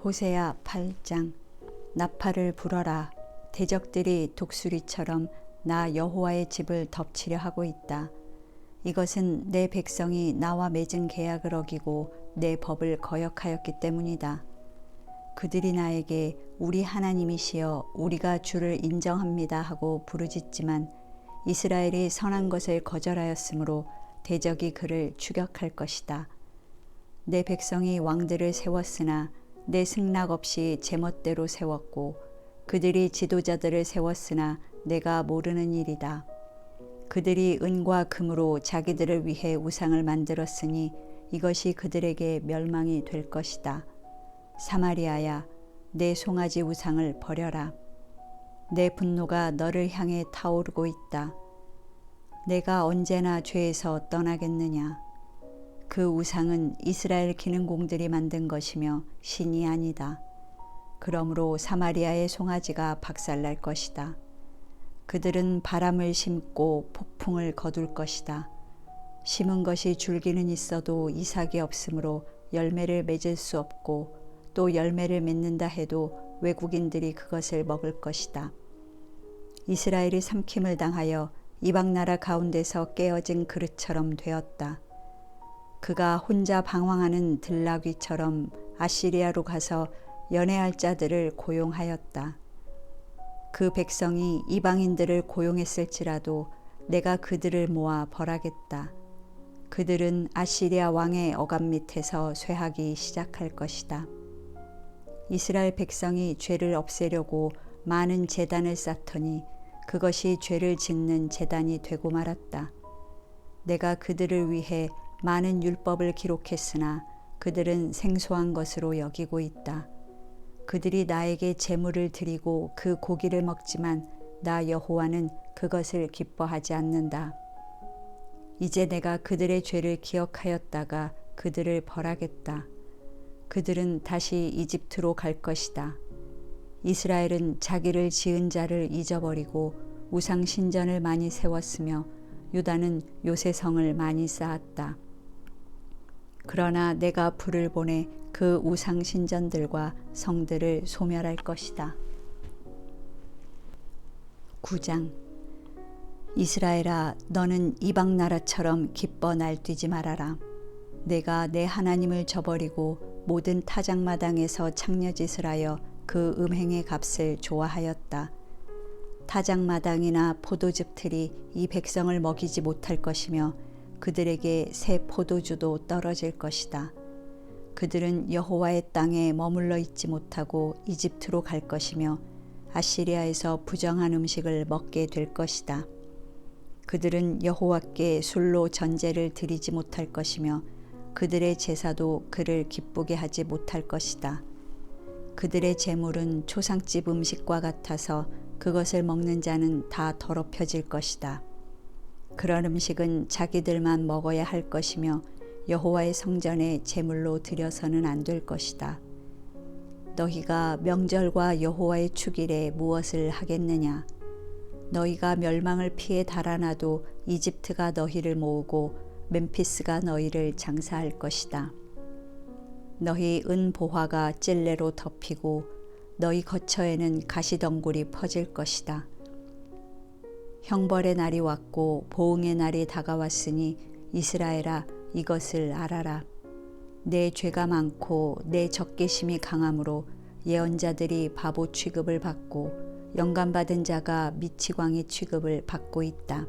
호세아 8장. 나팔을 불어라. 대적들이 독수리처럼 나 여호와의 집을 덮치려 하고 있다. 이것은 내 백성이 나와 맺은 계약을 어기고 내 법을 거역하였기 때문이다. 그들이 나에게 우리 하나님이시여 우리가 주를 인정합니다 하고 부르짖지만 이스라엘이 선한 것을 거절하였으므로 대적이 그를 추격할 것이다. 내 백성이 왕들을 세웠으나 내 승낙 없이 제멋대로 세웠고 그들이 지도자들을 세웠으나 내가 모르는 일이다. 그들이 은과 금으로 자기들을 위해 우상을 만들었으니 이것이 그들에게 멸망이 될 것이다. 사마리아야, 내 송아지 우상을 버려라. 내 분노가 너를 향해 타오르고 있다. 내가 언제나 죄에서 떠나겠느냐. 그 우상은 이스라엘 기능공들이 만든 것이며 신이 아니다. 그러므로 사마리아의 송아지가 박살날 것이다. 그들은 바람을 심고 폭풍을 거둘 것이다. 심은 것이 줄기는 있어도 이삭이 없으므로 열매를 맺을 수 없고 또 열매를 맺는다 해도 외국인들이 그것을 먹을 것이다. 이스라엘이 삼킴을 당하여 이방 나라 가운데서 깨어진 그릇처럼 되었다. 그가 혼자 방황하는 들나귀처럼 아시리아로 가서 연애할 자들을 고용하였다. 그 백성이 이방인들을 고용했을지라도 내가 그들을 모아 벌하겠다. 그들은 아시리아 왕의 억압 밑에서 쇠하기 시작할 것이다. 이스라엘 백성이 죄를 없애려고 많은 제단을 쌓더니 그것이 죄를 짓는 제단이 되고 말았다. 내가 그들을 위해 많은 율법을 기록했으나 그들은 생소한 것으로 여기고 있다. 그들이 나에게 제물을 드리고 그 고기를 먹지만 나 여호와는 그것을 기뻐하지 않는다. 이제 내가 그들의 죄를 기억하였다가 그들을 벌하겠다. 그들은 다시 이집트로 갈 것이다. 이스라엘은 자기를 지은 자를 잊어버리고 우상 신전을 많이 세웠으며 유다는 요새성을 많이 쌓았다. 그러나 내가 불을 보내 그 우상 신전들과 성들을 소멸할 것이다. 9장. 이스라엘아, 너는 이방 나라처럼 기뻐 날뛰지 말아라. 내가 내 하나님을 저버리고 모든 타작마당에서 창녀짓을 하여 그 음행의 값을 좋아하였다. 타작마당이나 포도즙 틀이 이 백성을 먹이지 못할 것이며 그들에게 새 포도주도 떨어질 것이다. 그들은 여호와의 땅에 머물러 있지 못하고 이집트로 갈 것이며 아시리아에서 부정한 음식을 먹게 될 것이다. 그들은 여호와께 술로 전제를 드리지 못할 것이며 그들의 제사도 그를 기쁘게 하지 못할 것이다. 그들의 제물은 초상집 음식과 같아서 그것을 먹는 자는 다 더럽혀질 것이다. 그런 음식은 자기들만 먹어야 할 것이며 여호와의 성전에 제물로 드려서는 안 될 것이다. 너희가 명절과 여호와의 축일에 무엇을 하겠느냐? 너희가 멸망을 피해 달아나도 이집트가 너희를 모으고 멤피스가 너희를 장사할 것이다. 너희 은보화가 찔레로 덮이고 너희 거처에는 가시덩굴이 퍼질 것이다. 형벌의 날이 왔고 보응의 날이 다가왔으니 이스라엘아, 이것을 알아라. 내 죄가 많고 내 적개심이 강함으로 예언자들이 바보 취급을 받고 영감받은 자가 미치광이 취급을 받고 있다.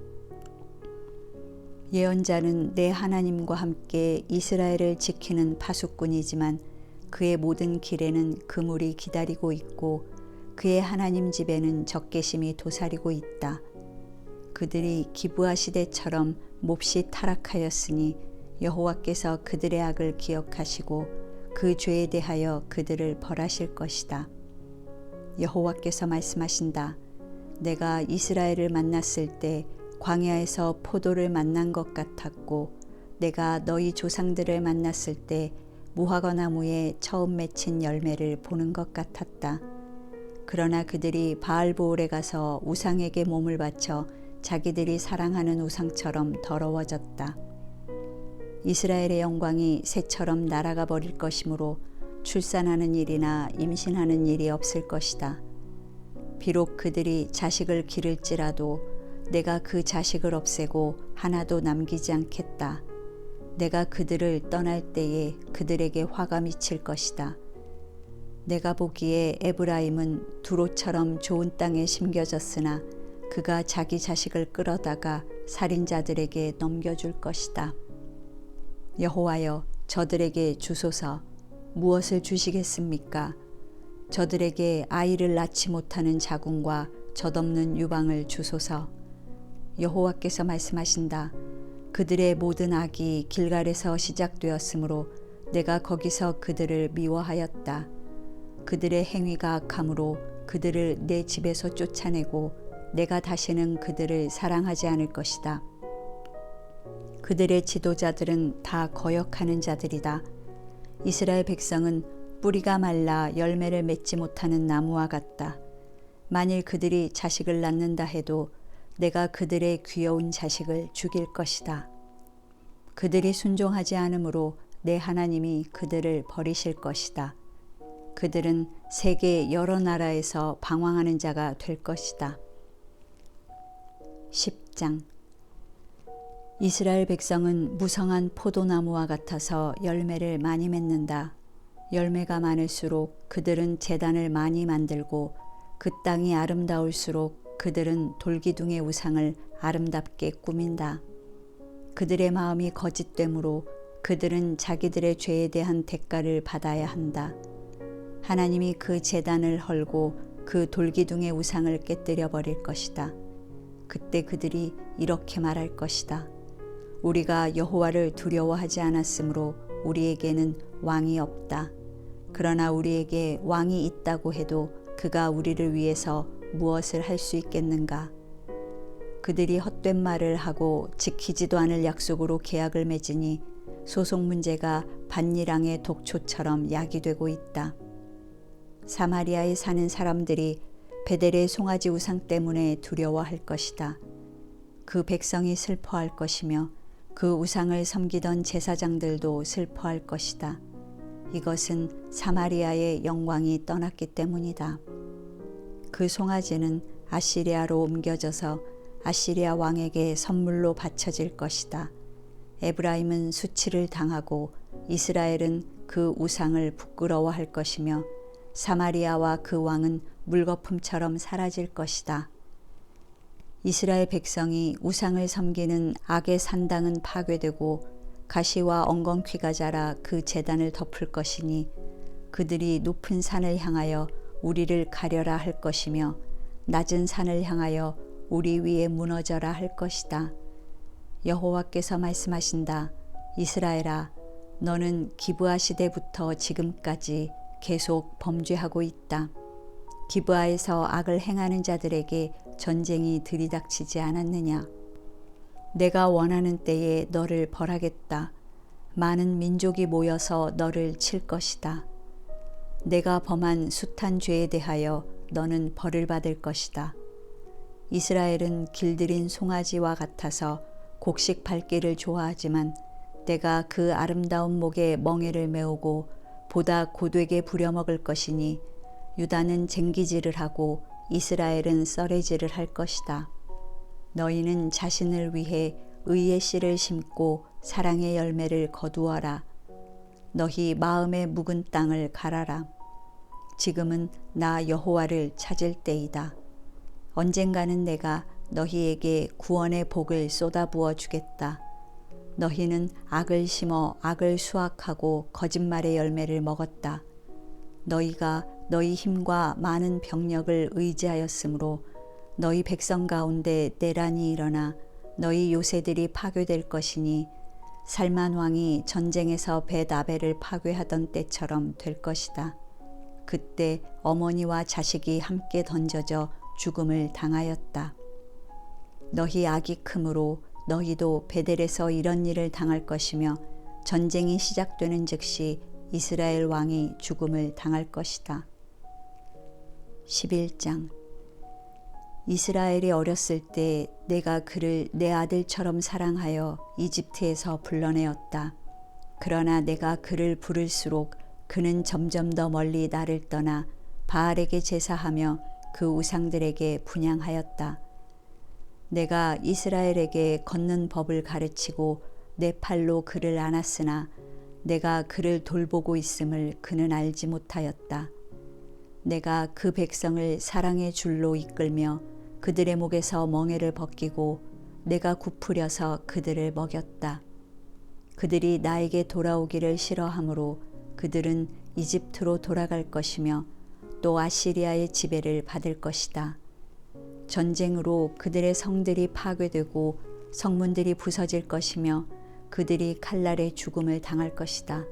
예언자는 내 하나님과 함께 이스라엘을 지키는 파수꾼이지만 그의 모든 길에는 그물이 기다리고 있고 그의 하나님 집에는 적개심이 도사리고 있다. 그들이 기브아 시대처럼 몹시 타락하였으니 여호와께서 그들의 악을 기억하시고 그 죄에 대하여 그들을 벌하실 것이다. 여호와께서 말씀하신다. 내가 이스라엘을 만났을 때 광야에서 포도를 만난 것 같았고 내가 너희 조상들을 만났을 때 무화과 나무에 처음 맺힌 열매를 보는 것 같았다. 그러나 그들이 바알보올에 가서 우상에게 몸을 바쳐 자기들이 사랑하는 우상처럼 더러워졌다. 이스라엘의 영광이 새처럼 날아가 버릴 것이므로 출산하는 일이나 임신하는 일이 없을 것이다. 비록 그들이 자식을 기를지라도 내가 그 자식을 없애고 하나도 남기지 않겠다. 내가 그들을 떠날 때에 그들에게 화가 미칠 것이다. 내가 보기에 에브라임은 두로처럼 좋은 땅에 심겨졌으나 그가 자기 자식을 끌어다가 살인자들에게 넘겨줄 것이다. 여호와여, 저들에게 주소서. 무엇을 주시겠습니까? 저들에게 아이를 낳지 못하는 자궁과 젖없는 유방을 주소서. 여호와께서 말씀하신다. 그들의 모든 악이 길갈에서 시작되었으므로 내가 거기서 그들을 미워하였다. 그들의 행위가 악함으로 그들을 내 집에서 쫓아내고 내가 다시는 그들을 사랑하지 않을 것이다. 그들의 지도자들은 다 거역하는 자들이다. 이스라엘 백성은 뿌리가 말라 열매를 맺지 못하는 나무와 같다. 만일 그들이 자식을 낳는다 해도 내가 그들의 귀여운 자식을 죽일 것이다. 그들이 순종하지 않으므로 내 하나님이 그들을 버리실 것이다. 그들은 세계 여러 나라에서 방황하는 자가 될 것이다. 10장. 이스라엘 백성은 무성한 포도나무와 같아서 열매를 많이 맺는다. 열매가 많을수록 그들은 제단을 많이 만들고 그 땅이 아름다울수록 그들은 돌기둥의 우상을 아름답게 꾸민다. 그들의 마음이 거짓되므로 그들은 자기들의 죄에 대한 대가를 받아야 한다. 하나님이 그 제단을 헐고 그 돌기둥의 우상을 깨뜨려 버릴 것이다. 그때 그들이 이렇게 말할 것이다. 우리가 여호와를 두려워하지 않았으므로 우리에게는 왕이 없다. 그러나 우리에게 왕이 있다고 해도 그가 우리를 위해서 무엇을 할 수 있겠는가? 그들이 헛된 말을 하고 지키지도 않을 약속으로 계약을 맺으니 소송 문제가 밭일왕의 독초처럼 야기되고 있다. 사마리아에 사는 사람들이 베델의 송아지 우상 때문에 두려워할 것이다. 그 백성이 슬퍼할 것이며 그 우상을 섬기던 제사장들도 슬퍼할 것이다. 이것은 사마리아의 영광이 떠났기 때문이다. 그 송아지는 아시리아로 옮겨져서 아시리아 왕에게 선물로 바쳐질 것이다. 에브라임은 수치를 당하고 이스라엘은 그 우상을 부끄러워할 것이며 사마리아와 그 왕은 물거품처럼 사라질 것이다. 이스라엘 백성이 우상을 섬기는 악의 산당은 파괴되고 가시와 엉겅퀴가 자라 그 제단을 덮을 것이니 그들이 높은 산을 향하여 우리를 가려라 할 것이며 낮은 산을 향하여 우리 위에 무너져라 할 것이다. 여호와께서 말씀하신다. 이스라엘아, 너는 기브아 시대부터 지금까지 계속 범죄하고 있다. 기브아에서 악을 행하는 자들에게 전쟁이 들이닥치지 않았느냐? 내가 원하는 때에 너를 벌하겠다. 많은 민족이 모여서 너를 칠 것이다. 내가 범한 숱한 죄에 대하여 너는 벌을 받을 것이다. 이스라엘은 길들인 송아지와 같아서 곡식 밟기를 좋아하지만 내가 그 아름다운 목에 멍에를 메우고 보다 고되게 부려먹을 것이니 유다는 쟁기질을 하고 이스라엘은 썰매질을 할 것이다. 너희는 자신을 위해 의의 씨를 심고 사랑의 열매를 거두어라. 너희 마음의 묵은 땅을 갈아라. 지금은 나 여호와를 찾을 때이다. 언젠가는 내가 너희에게 구원의 복을 쏟아부어 주겠다. 너희는 악을 심어 악을 수확하고 거짓말의 열매를 먹었다. 너희가 너희 힘과 많은 병력을 의지하였으므로 너희 백성 가운데 내란이 일어나 너희 요새들이 파괴될 것이니 살만 왕이 전쟁에서 벳아벨을 파괴하던 때처럼 될 것이다. 그때 어머니와 자식이 함께 던져져 죽음을 당하였다. 너희 악이 크므로 너희도 베델에서 이런 일을 당할 것이며 전쟁이 시작되는 즉시 이스라엘 왕이 죽음을 당할 것이다. 11장. 이스라엘이 어렸을 때 내가 그를 내 아들처럼 사랑하여 이집트에서 불러내었다. 그러나 내가 그를 부를수록 그는 점점 더 멀리 나를 떠나 바알에게 제사하며 그 우상들에게 분향하였다. 내가 이스라엘에게 걷는 법을 가르치고 내 팔로 그를 안았으나 내가 그를 돌보고 있음을 그는 알지 못하였다. 내가 그 백성을 사랑의 줄로 이끌며 그들의 목에서 멍에를 벗기고 내가 굽으려서 그들을 먹였다. 그들이 나에게 돌아오기를 싫어하므로 그들은 이집트로 돌아갈 것이며 또 아시리아의 지배를 받을 것이다. 전쟁으로 그들의 성들이 파괴되고 성문들이 부서질 것이며 그들이 칼날의 죽음을 당할 것이다.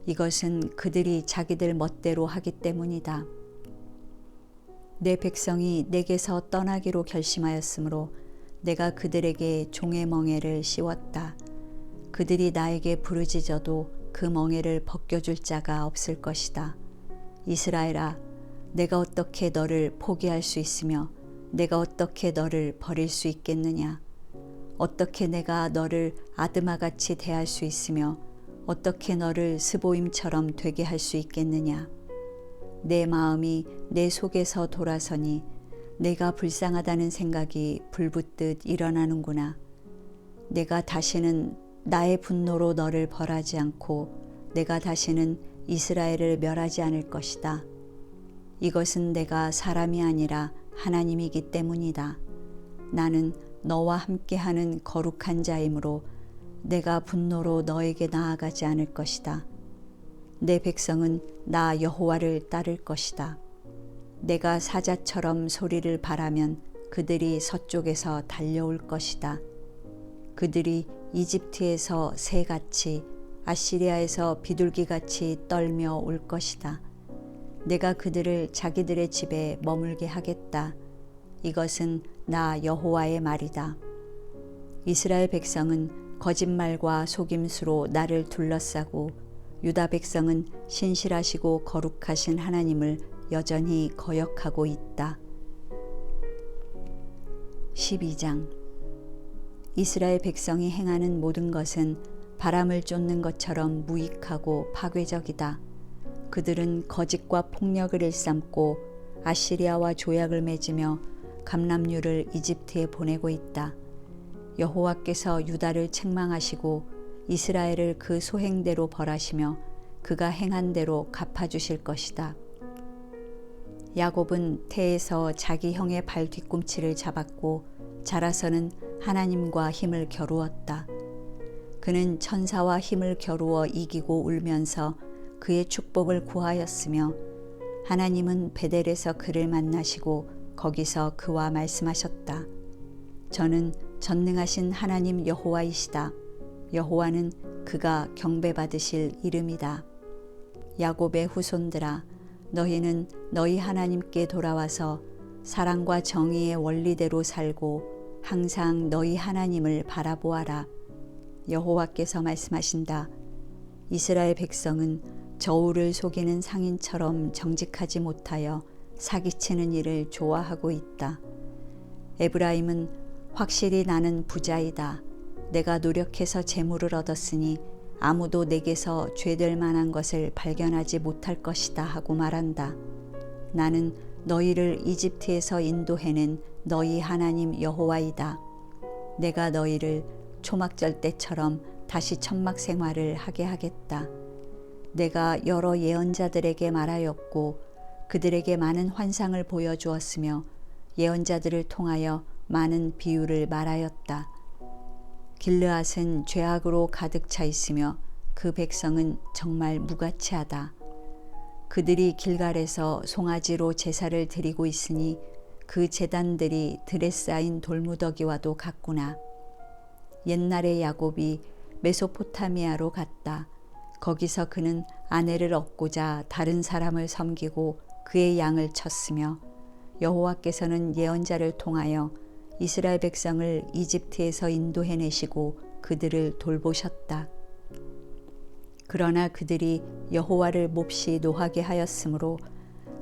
이것은 그들이 자기들 멋대로 하기 때문이다. 내 백성이 내게서 떠나기로 결심하였으므로 내가 그들에게 종의 멍에를 씌웠다. 그들이 나에게 부르짖어도 그 멍에를 벗겨줄 자가 없을 것이다. 이스라엘아, 내가 어떻게 너를 포기할 수 있으며 내가 어떻게 너를 버릴 수 있겠느냐? 어떻게 내가 너를 아드마같이 대할 수 있으며 어떻게 너를 스보임처럼 되게 할 수 있겠느냐? 내 마음이 내 속에서 돌아서니 내가 불쌍하다는 생각이 불붙듯 일어나는구나. 내가 다시는 나의 분노로 너를 벌하지 않고 내가 다시는 이스라엘을 멸하지 않을 것이다. 이것은 내가 사람이 아니라 하나님이기 때문이다. 나는 너와 함께하는 거룩한 자이므로 내가 분노로 너에게 나아가지 않을 것이다. 내 백성은 나 여호와를 따를 것이다. 내가 사자처럼 소리를 발하면 그들이 서쪽에서 달려올 것이다. 그들이 이집트에서 새같이 아시리아에서 비둘기같이 떨며 올 것이다. 내가 그들을 자기들의 집에 머물게 하겠다. 이것은 나 여호와의 말이다. 이스라엘 백성은 거짓말과 속임수로 나를 둘러싸고 유다 백성은 신실하시고 거룩하신 하나님을 여전히 거역하고 있다. 12장. 이스라엘 백성이 행하는 모든 것은 바람을 쫓는 것처럼 무익하고 파괴적이다. 그들은 거짓과 폭력을 일삼고 아시리아와 조약을 맺으며 감람류를 이집트에 보내고 있다. 여호와께서 유다를 책망하시고 이스라엘을 그 소행대로 벌하시며 그가 행한 대로 갚아주실 것이다. 야곱은 태에서 자기 형의 발 뒤꿈치를 잡았고 자라서는 하나님과 힘을 겨루었다. 그는 천사와 힘을 겨루어 이기고 울면서 그의 축복을 구하였으며 하나님은 베델에서 그를 만나시고 거기서 그와 말씀하셨다. 저는 전능하신 하나님 여호와이시다. 여호와는 그가 경배받으실 이름이다. 야곱의 후손들아, 너희는 너희 하나님께 돌아와서 사랑과 정의의 원리대로 살고 항상 너희 하나님을 바라보아라. 여호와께서 말씀하신다. 이스라엘 백성은 저울을 속이는 상인처럼 정직하지 못하여 사기치는 일을 좋아하고 있다. 에브라임은 확실히 나는 부자이다. 내가 노력해서 재물을 얻었으니 아무도 내게서 죄될 만한 것을 발견하지 못할 것이다 하고 말한다. 나는 너희를 이집트에서 인도해낸 너희 하나님 여호와이다. 내가 너희를 초막절 때처럼 다시 천막 생활을 하게 하겠다. 내가 여러 예언자들에게 말하였고 그들에게 많은 환상을 보여주었으며 예언자들을 통하여 많은 비유를 말하였다. 길르앗은 죄악으로 가득 차 있으며 그 백성은 정말 무가치하다. 그들이 길갈에서 송아지로 제사를 드리고 있으니 그 제단들이 들에 쌓인 돌무더기와도 같구나. 옛날에 야곱이 메소포타미아로 갔다. 거기서 그는 아내를 얻고자 다른 사람을 섬기고 그의 양을 쳤으며 여호와께서는 예언자를 통하여 이스라엘 백성을 이집트에서 인도해내시고 그들을 돌보셨다. 그러나 그들이 여호와를 몹시 노하게 하였으므로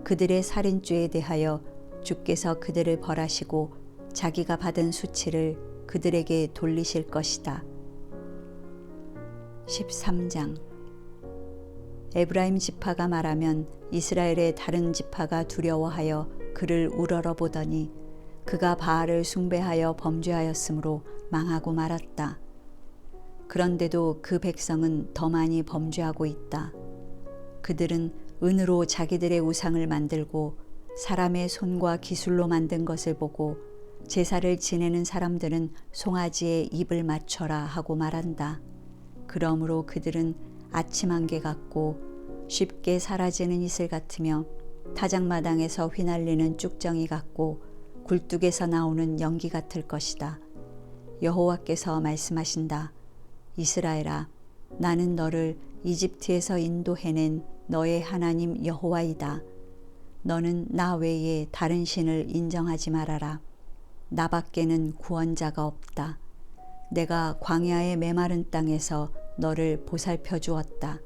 그들의 살인죄에 대하여 주께서 그들을 벌하시고 자기가 받은 수치를 그들에게 돌리실 것이다. 13장. 에브라임 지파가 말하면 이스라엘의 다른 지파가 두려워하여 그를 우러러보더니 그가 바알을 숭배하여 범죄하였으므로 망하고 말았다. 그런데도 그 백성은 더 많이 범죄하고 있다. 그들은 은으로 자기들의 우상을 만들고 사람의 손과 기술로 만든 것을 보고 제사를 지내는 사람들은 송아지에 입을 맞춰라 하고 말한다. 그러므로 그들은 아침 안개 같고 쉽게 사라지는 이슬 같으며 타작마당에서 휘날리는 쭉정이 같고 굴뚝에서 나오는 연기 같을 것이다. 여호와께서 말씀하신다. 이스라엘아, 나는 너를 이집트에서 인도해낸 너의 하나님 여호와이다. 너는 나 외에 다른 신을 인정하지 말아라. 나밖에는 구원자가 없다. 내가 광야의 메마른 땅에서 너를 보살펴 주었다.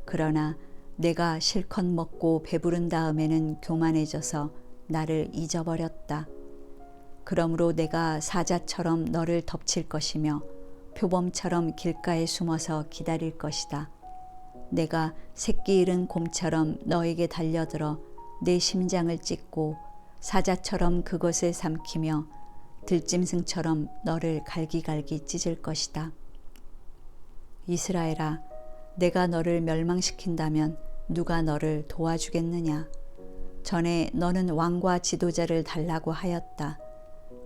그러나 내가 실컷 먹고 배부른 다음에는 교만해져서 나를 잊어버렸다. 그러므로 내가 사자처럼 너를 덮칠 것이며 표범처럼 길가에 숨어서 기다릴 것이다. 내가 새끼 잃은 곰처럼 너에게 달려들어 내 심장을 찢고 사자처럼 그것을 삼키며 들짐승처럼 너를 갈기갈기 찢을 것이다. 이스라엘아, 내가 너를 멸망시킨다면 누가 너를 도와주겠느냐? 전에 너는 왕과 지도자를 달라고 하였다.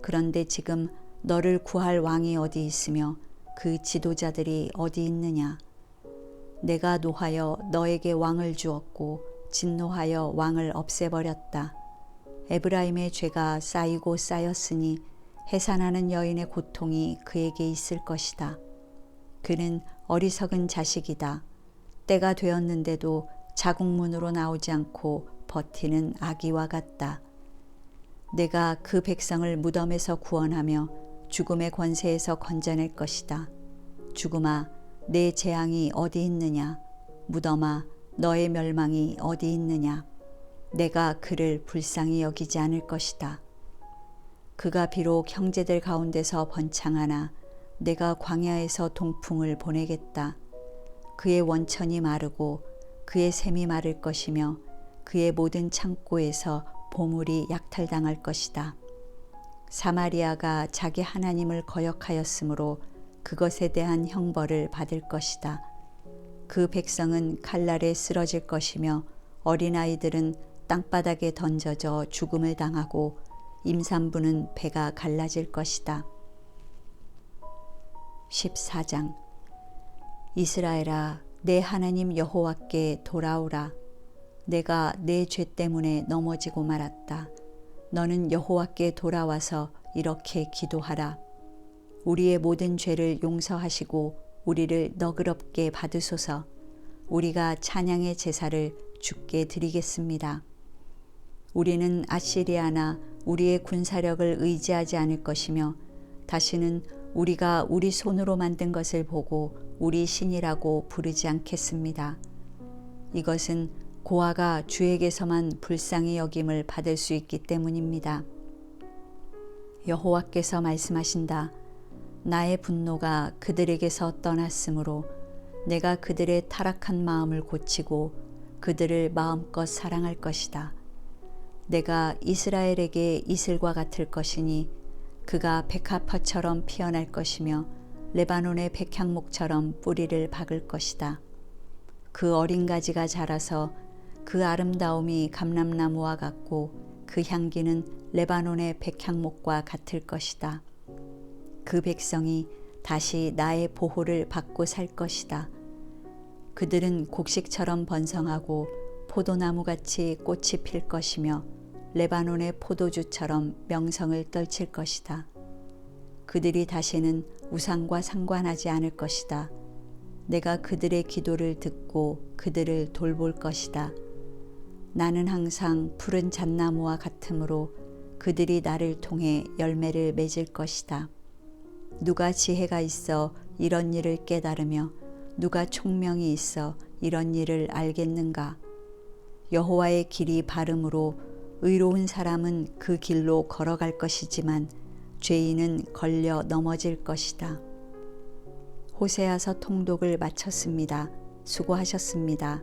그런데 지금 너를 구할 왕이 어디 있으며 그 지도자들이 어디 있느냐? 내가 노하여 너에게 왕을 주었고 진노하여 왕을 없애버렸다. 에브라임의 죄가 쌓이고 쌓였으니 해산하는 여인의 고통이 그에게 있을 것이다. 그는 어리석은 자식이다. 때가 되었는데도 자국문으로 나오지 않고 버티는 아기와 같다. 내가 그 백성을 무덤에서 구원하며 죽음의 권세에서 건져낼 것이다. 죽음아, 내 재앙이 어디 있느냐? 무덤아, 너의 멸망이 어디 있느냐? 내가 그를 불쌍히 여기지 않을 것이다. 그가 비록 형제들 가운데서 번창하나 내가 광야에서 동풍을 보내겠다. 그의 원천이 마르고 그의 샘이 마를 것이며 그의 모든 창고에서 보물이 약탈당할 것이다. 사마리아가 자기 하나님을 거역하였으므로 그것에 대한 형벌을 받을 것이다. 그 백성은 칼날에 쓰러질 것이며 어린아이들은 땅바닥에 던져져 죽음을 당하고 임산부는 배가 갈라질 것이다. 14장. 이스라엘아, 내 하나님 여호와께 돌아오라. 내가 내 죄 때문에 넘어지고 말았다. 너는 여호와께 돌아와서 이렇게 기도하라. 우리의 모든 죄를 용서하시고 우리를 너그럽게 받으소서. 우리가 찬양의 제사를 주께 드리겠습니다. 우리는 아시리아나 우리의 군사력을 의지하지 않을 것이며 다시는 우리가 우리 손으로 만든 것을 보고 우리 신이라고 부르지 않겠습니다. 이것은 고아가 주에게서만 불쌍히 여김을 받을 수 있기 때문입니다. 여호와께서 말씀하신다. 나의 분노가 그들에게서 떠났으므로 내가 그들의 타락한 마음을 고치고 그들을 마음껏 사랑할 것이다. 내가 이스라엘에게 이슬과 같을 것이니 그가 백합화처럼 피어날 것이며 레바논의 백향목처럼 뿌리를 박을 것이다. 그 어린 가지가 자라서 그 아름다움이 감람나무와 같고 그 향기는 레바논의 백향목과 같을 것이다. 그 백성이 다시 나의 보호를 받고 살 것이다. 그들은 곡식처럼 번성하고 포도나무같이 꽃이 필 것이며 레바논의 포도주처럼 명성을 떨칠 것이다. 그들이 다시는 우상과 상관하지 않을 것이다. 내가 그들의 기도를 듣고 그들을 돌볼 것이다. 나는 항상 푸른 잣나무와 같으므로 그들이 나를 통해 열매를 맺을 것이다. 누가 지혜가 있어 이런 일을 깨달으며 누가 총명이 있어 이런 일을 알겠는가? 여호와의 길이 바름으로 의로운 사람은 그 길로 걸어갈 것이지만 죄인은 걸려 넘어질 것이다. 호세아서 통독을 마쳤습니다. 수고하셨습니다.